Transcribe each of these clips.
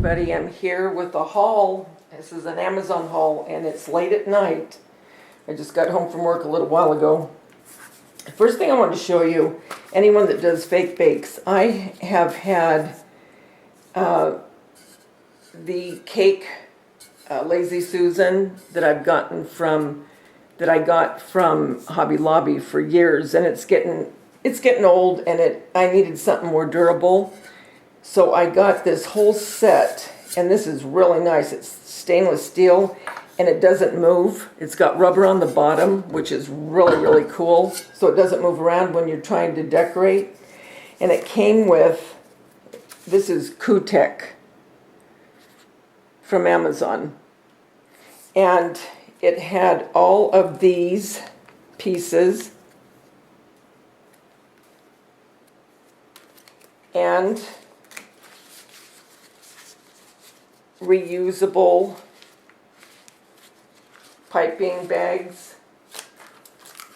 everybody. I'm here with a haul. This is an Amazon haul and it's late at night. I just got home from work a little while ago. The first thing I wanted to show you, anyone that does fake bakes, I have had the cake Lazy Susan that I got from Hobby Lobby for years, and it's getting old, and I needed something more durable. So I got this whole set, and this is really nice. It's stainless steel, and it doesn't move. It's got rubber on the bottom, which is really, really cool. So it doesn't move around when you're trying to decorate. And it came with, this is Kutek from Amazon. And it had all of these pieces. And reusable piping bags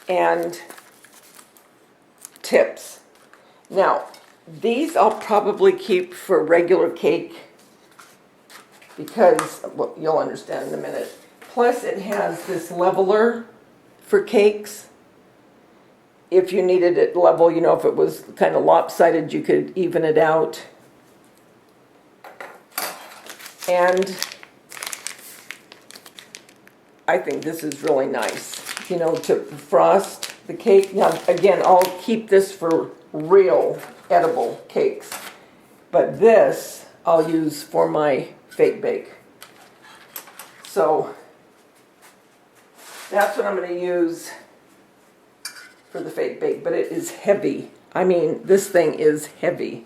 and tips. Now, these I'll probably keep for regular cake because, well, you'll understand in a minute. Plus, it has this leveler for cakes. If you needed it level, you know, if it was kind of lopsided, you could even it out. And I think this is really nice, you know, to frost the cake. Now, again, I'll keep this for real edible cakes, but this I'll use for my fake bake. So that's what I'm going to use for the fake bake, but it is heavy. I mean, this thing is heavy.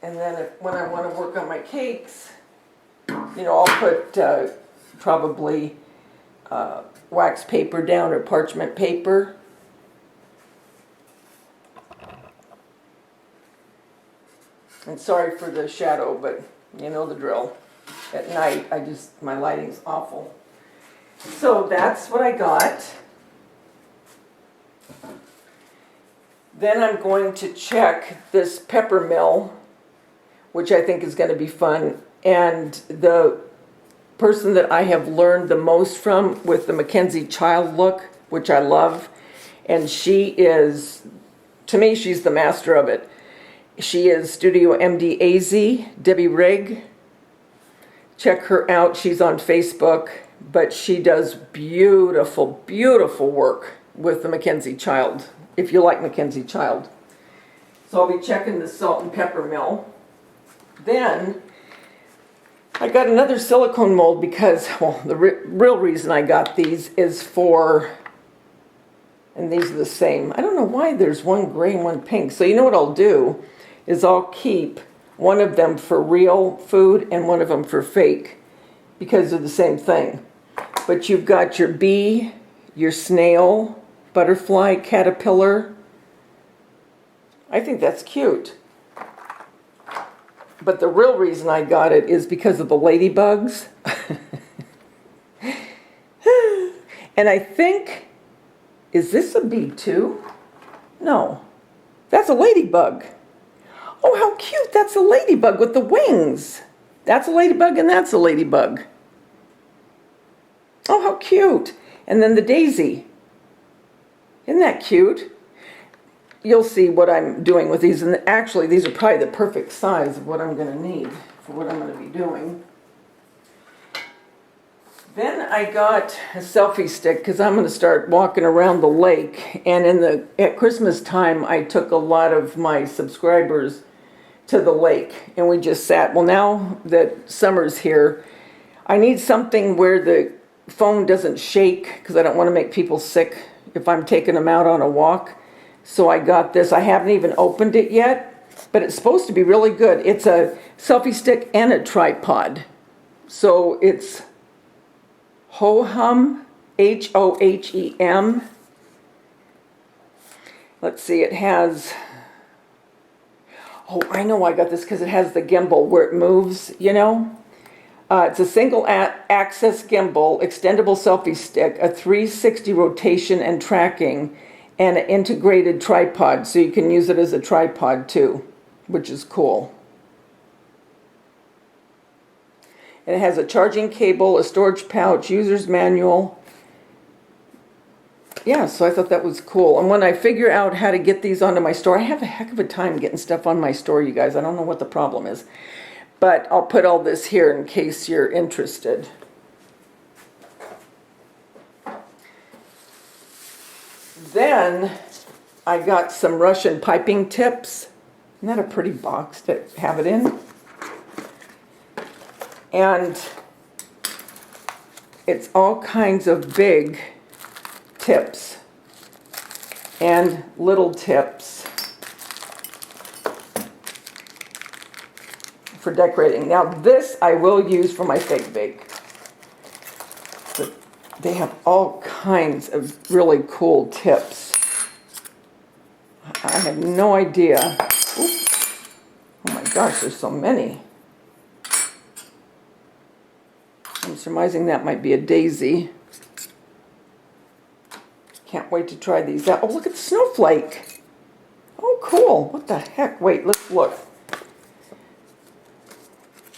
And then when I want to work on my cakes, you know, I'll put probably wax paper down or parchment paper. And sorry for the shadow, but you know the drill. At night, my lighting's awful. So that's what I got. Then I'm going to check this pepper mill, which I think is going to be fun. And the person that I have learned the most from with the Mackenzie Child look, which I love, and she is, to me, she's the master of it. She is Studio MD AZ, Debbie Rigg. Check her out. She's on Facebook, but she does beautiful, beautiful work with the Mackenzie Child, if you like Mackenzie Child. So I'll be checking the salt and pepper mill. Then I got another silicone mold because, well, the real reason I got these is for, and these are the same. I don't know why there's one gray and one pink. So you know what I'll do is I'll keep one of them for real food and one of them for fake because they're the same thing. But you've got your bee, your snail, butterfly, caterpillar. I think that's cute. But the real reason I got it is because of the ladybugs. And I think, is this a bee too? No, that's a ladybug. Oh, how cute, that's a ladybug with the wings. That's a ladybug and that's a ladybug. Oh, how cute. And then the daisy. Isn't that cute? You'll see what I'm doing with these, and actually these are probably the perfect size of what I'm going to need for what I'm going to be doing. Then I got a selfie stick because I'm going to start walking around the lake, and at Christmas time I took a lot of my subscribers to the lake and we just sat. Well, now that summer's here, I need something where the phone doesn't shake because I don't want to make people sick if I'm taking them out on a walk. So I got this. I haven't even opened it yet, but it's supposed to be really good. It's a selfie stick and a tripod. So it's Hohem, Hohem. Let's see, it has, oh, I know I got this because it has the gimbal where it moves, you know. It's a single access gimbal, extendable selfie stick, a 360 rotation and tracking, and an integrated tripod, so you can use it as a tripod too, which is cool. And it has a charging cable, a storage pouch, user's manual. Yeah, so I thought that was cool. And when I figure out how to get these onto my store, I have a heck of a time getting stuff on my store, you guys. I don't know what the problem is. But I'll put all this here in case you're interested. Then I got some Russian piping tips. Isn't that a pretty box to have it in? And it's all kinds of big tips and little tips for decorating. Now this I will use for my fake bake. But they have all kinds of really cool tips. I have no idea. Oops. Oh my gosh, there's so many. I'm surmising that might be a daisy. Can't wait to try these out. Oh, look at the snowflake. Oh, cool. What the heck? Wait, let's look.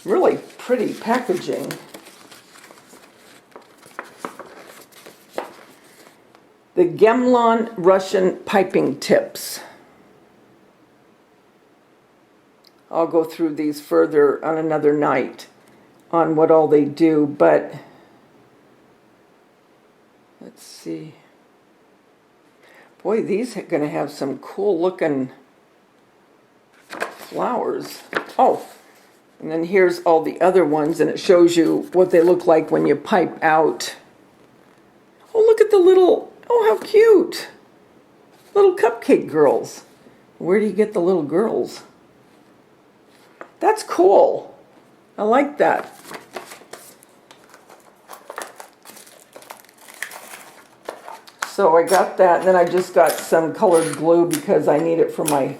Really pretty packaging. The Gimbal Russian piping tips. I'll go through these further on another night on what all they do, but let's see. Boy, these are going to have some cool looking flowers. Oh, and then here's all the other ones, and it shows you what they look like when you pipe out. Oh, look at the little, oh, how cute. Little cupcake girls. Where do you get the little girls? That's cool. I like that. So I got that, and then I just got some colored glue because I need it for my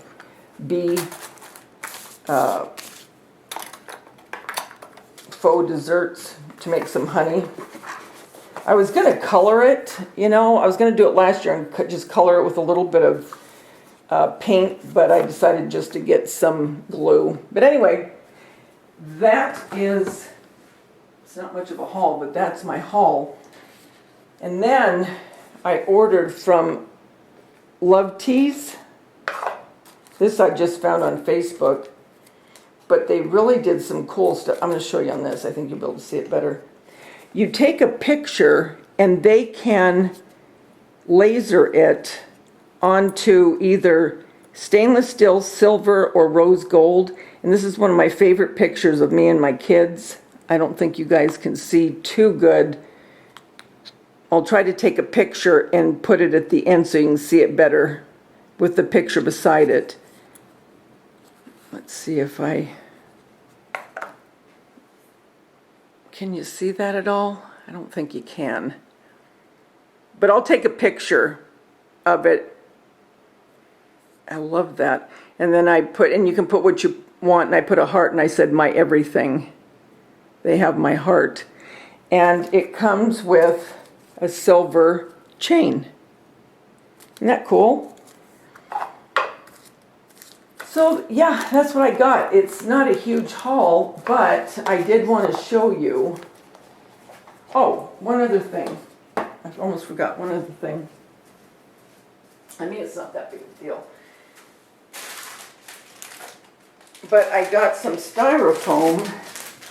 bee faux desserts to make some honey. I was going to color it, you know. I was going to do it last year and just color it with a little bit of paint, but I decided just to get some glue. But anyway, that is, it's not much of a haul, but that's my haul. And then I ordered from Love Teas. This I just found on Facebook, but they really did some cool stuff. I'm going to show you on this. I think you'll be able to see it better. You take a picture and they can laser it onto either stainless steel, silver, or rose gold. And this is one of my favorite pictures of me and my kids. I don't think you guys can see too good. I'll try to take a picture and put it at the end so you can see it better with the picture beside it. Let's see if can you see that at all? I don't think you can. But I'll take a picture of it. I love that. And then and you can put what you want, and I put a heart, and I said, my everything. They have my heart. And it comes with a silver chain. Isn't that cool? So yeah, that's what I got. It's not a huge haul, but I did want to show you. Oh, one other thing. I almost forgot one other thing. I mean, it's not that big a deal. But I got some styrofoam.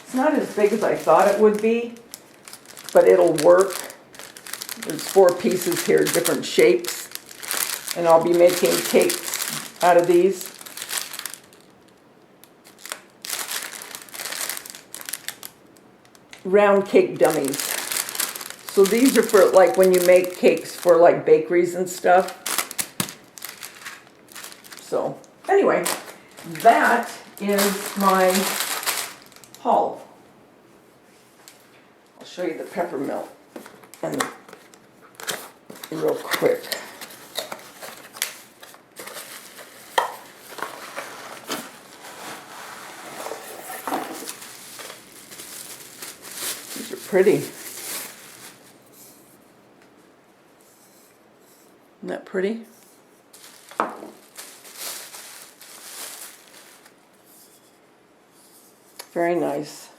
It's not as big as I thought it would be, but it'll work. There's 4 pieces here, different shapes, and I'll be making cakes out of these. Round cake dummies. So these are for like when you make cakes for like bakeries and stuff. So anyway, that is my haul. I'll show you the peppermint and real quick. These are pretty. Isn't that pretty? Very nice.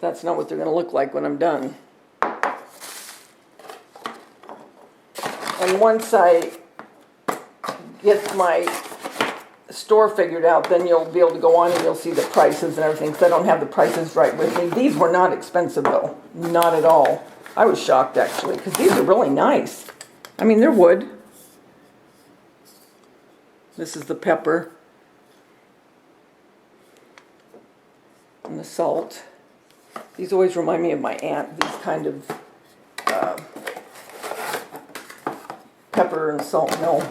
but that's not what they're gonna look like when I'm done. And once I get my store figured out, then you'll be able to go on and you'll see the prices and everything, because I don't have the prices right with me. These were not expensive though, not at all. I was shocked actually, because these are really nice. I mean, they're wood. This is the pepper and the salt. These always remind me of my aunt, these kind of pepper and salt mill.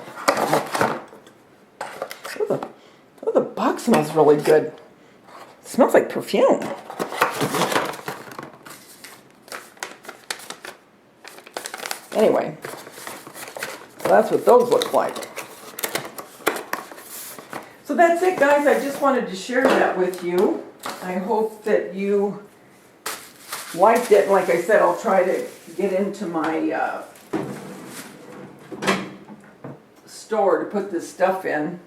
Oh, the box smells really good. It smells like perfume. Anyway, so that's what those look like. So that's it, guys. I just wanted to share that with you. I hope that you liked it. Like I said, I'll try to get into my store to put this stuff in.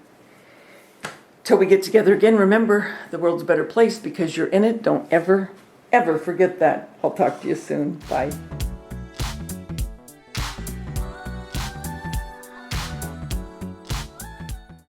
Till we get together again, remember, the world's a better place because you're in it. Don't ever, ever forget that. I'll talk to you soon. Bye.